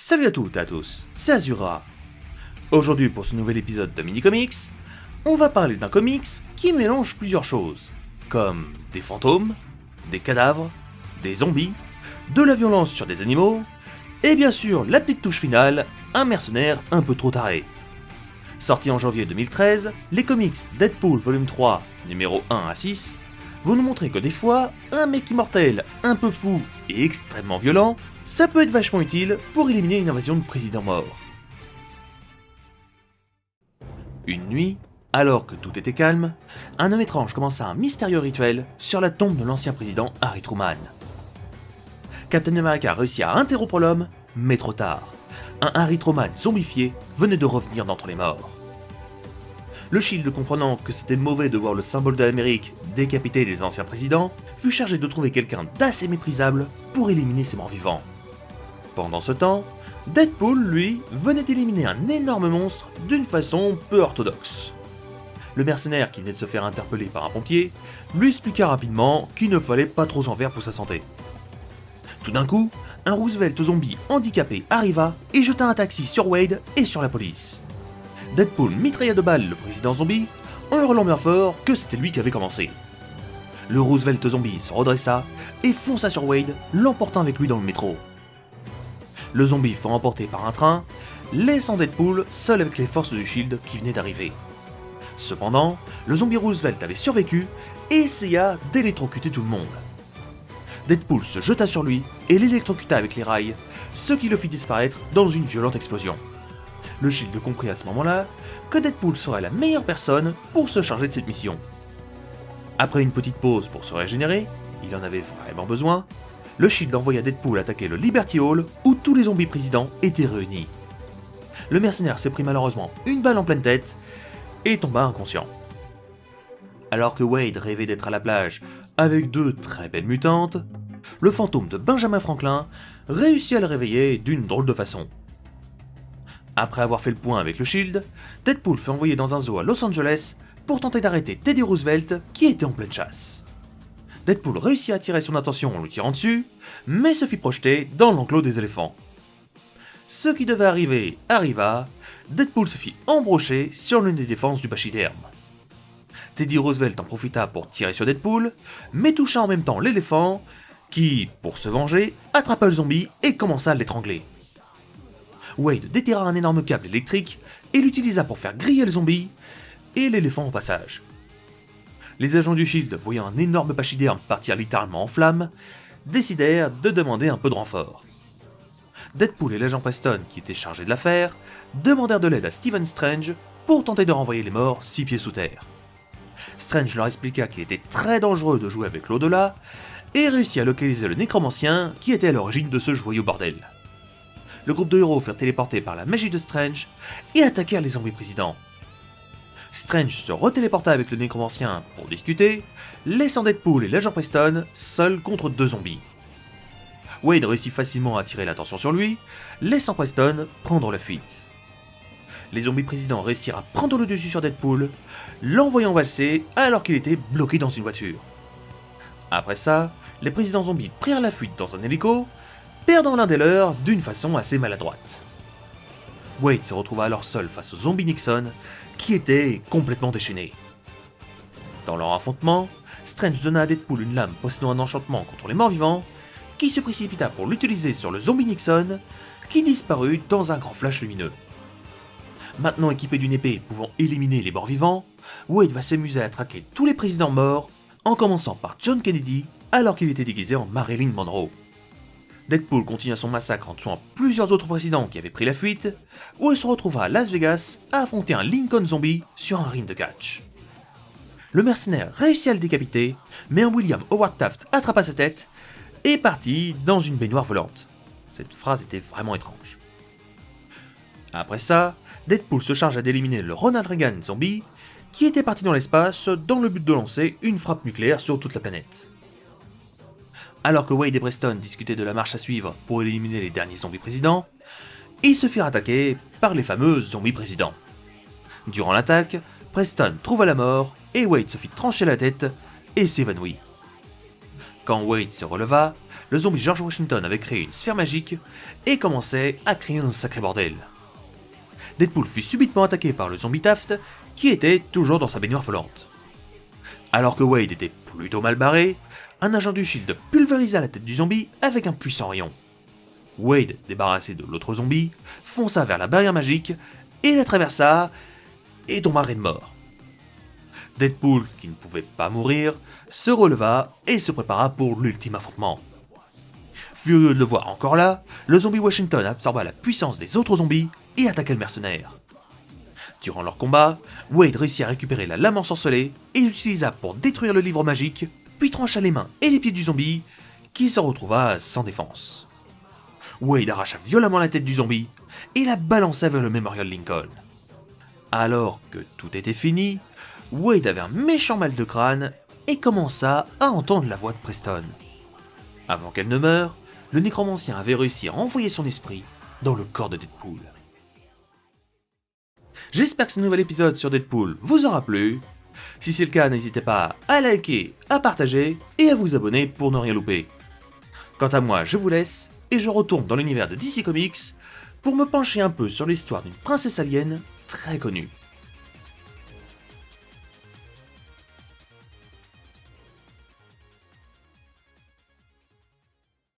Salut à toutes et à tous, c'est Azura. Aujourd'hui pour ce nouvel épisode de Mini Comics, on va parler d'un comics qui mélange plusieurs choses, comme des fantômes, des cadavres, des zombies, de la violence sur des animaux, et bien sûr la petite touche finale, un mercenaire un peu trop taré. Sorti en janvier 2013, les comics Deadpool Volume 3, numéro 1 à 6, vont nous montrer que des fois, un mec immortel, un peu fou et extrêmement violent, ça peut être vachement utile pour éliminer une invasion de présidents morts. Une nuit, alors que tout était calme, un homme étrange commença un mystérieux rituel sur la tombe de l'ancien président Harry Truman. Captain America réussit à interrompre l'homme, mais trop tard. Un Harry Truman zombifié venait de revenir d'entre les morts. Le Shield, comprenant que c'était mauvais de voir le symbole de l'Amérique décapiter les anciens présidents, fut chargé de trouver quelqu'un d'assez méprisable pour éliminer ces morts vivants. Pendant ce temps, Deadpool, lui, venait d'éliminer un énorme monstre d'une façon peu orthodoxe. Le mercenaire qui venait de se faire interpeller par un pompier lui expliqua rapidement qu'il ne fallait pas trop s'en faire pour sa santé. Tout d'un coup, un Roosevelt zombie handicapé arriva et jeta un taxi sur Wade et sur la police. Deadpool mitrailla de balles le président zombie en hurlant bien fort que c'était lui qui avait commencé. Le Roosevelt zombie se redressa et fonça sur Wade, l'emportant avec lui dans le métro. Le zombie fut emporté par un train, laissant Deadpool seul avec les forces du Shield qui venaient d'arriver. Cependant, le zombie Roosevelt avait survécu et essaya d'électrocuter tout le monde. Deadpool se jeta sur lui et l'électrocuta avec les rails, ce qui le fit disparaître dans une violente explosion. Le Shield comprit à ce moment-là que Deadpool serait la meilleure personne pour se charger de cette mission. Après une petite pause pour se régénérer, il en avait vraiment besoin, le Shield envoya Deadpool attaquer le Liberty Hall où tous les zombies présidents étaient réunis. Le mercenaire s'est pris malheureusement une balle en pleine tête et tomba inconscient. Alors que Wade rêvait d'être à la plage avec deux très belles mutantes, le fantôme de Benjamin Franklin réussit à le réveiller d'une drôle de façon. Après avoir fait le point avec le Shield, Deadpool fut envoyé dans un zoo à Los Angeles pour tenter d'arrêter Teddy Roosevelt qui était en pleine chasse. Deadpool réussit à attirer son attention en lui tirant dessus, mais se fit projeter dans l'enclos des éléphants. Ce qui devait arriver arriva, Deadpool se fit embrocher sur l'une des défenses du pachyderme. Teddy Roosevelt en profita pour tirer sur Deadpool, mais toucha en même temps l'éléphant, qui, pour se venger, attrapa le zombie et commença à l'étrangler. Wade déterra un énorme câble électrique et l'utilisa pour faire griller le zombie et l'éléphant au passage. Les agents du Shield, voyant un énorme pachyderme partir littéralement en flammes, décidèrent de demander un peu de renfort. Deadpool et l'agent Preston, qui étaient chargés de l'affaire, demandèrent de l'aide à Stephen Strange pour tenter de renvoyer les morts 6 pieds sous terre. Strange leur expliqua qu'il était très dangereux de jouer avec l'au-delà et réussit à localiser le nécromancien qui était à l'origine de ce joyeux bordel. Le groupe de héros furent téléportés par la magie de Strange et attaquèrent les zombies présidents. Strange se retéléporta avec le nécromancien pour discuter, laissant Deadpool et l'agent Preston seuls contre deux zombies. Wade réussit facilement à attirer l'attention sur lui, laissant Preston prendre la fuite. Les zombies présidents réussirent à prendre le dessus sur Deadpool, l'envoyant valser alors qu'il était bloqué dans une voiture. Après ça, les présidents zombies prirent la fuite dans un hélico, perdant l'un des leurs d'une façon assez maladroite. Wade se retrouva alors seul face au zombie Nixon, qui était complètement déchaîné. Dans leur affrontement, Strange donna à Deadpool une lame possédant un enchantement contre les morts vivants, qui se précipita pour l'utiliser sur le zombie Nixon, qui disparut dans un grand flash lumineux. Maintenant équipé d'une épée pouvant éliminer les morts vivants, Wade va s'amuser à traquer tous les présidents morts, en commençant par John Kennedy, alors qu'il était déguisé en Marilyn Monroe. Deadpool continua son massacre en tuant plusieurs autres présidents qui avaient pris la fuite, où il se retrouva à Las Vegas à affronter un Lincoln zombie sur un ring de catch. Le mercenaire réussit à le décapiter, mais un William Howard Taft attrapa sa tête et partit dans une baignoire volante. Cette phrase était vraiment étrange. Après ça, Deadpool se chargea d'éliminer le Ronald Reagan zombie, qui était parti dans l'espace dans le but de lancer une frappe nucléaire sur toute la planète. Alors que Wade et Preston discutaient de la marche à suivre pour éliminer les derniers zombies présidents, ils se firent attaquer par les fameux zombies présidents. Durant l'attaque, Preston trouva la mort et Wade se fit trancher la tête et s'évanouit. Quand Wade se releva, le zombie George Washington avait créé une sphère magique et commençait à créer un sacré bordel. Deadpool fut subitement attaqué par le zombie Taft, qui était toujours dans sa baignoire volante. Alors que Wade était plutôt mal barré, un agent du Shield pulvérisa la tête du zombie avec un puissant rayon. Wade, débarrassé de l'autre zombie, fonça vers la barrière magique et la traversa et tomba raide mort. Deadpool, qui ne pouvait pas mourir, se releva et se prépara pour l'ultime affrontement. Furieux de le voir encore là, le zombie Washington absorba la puissance des autres zombies et attaqua le mercenaire. Durant leur combat, Wade réussit à récupérer la lame ensorcelée et l'utilisa pour détruire le livre magique, puis trancha les mains et les pieds du zombie, qui se retrouva sans défense. Wade arracha violemment la tête du zombie et la balança vers le Memorial Lincoln. Alors que tout était fini, Wade avait un méchant mal de crâne et commença à entendre la voix de Preston. Avant qu'elle ne meure, le nécromancien avait réussi à envoyer son esprit dans le corps de Deadpool. J'espère que ce nouvel épisode sur Deadpool vous aura plu. Si c'est le cas, n'hésitez pas à liker, à partager et à vous abonner pour ne rien louper. Quant à moi, je vous laisse et je retourne dans l'univers de DC Comics pour me pencher un peu sur l'histoire d'une princesse alien très connue.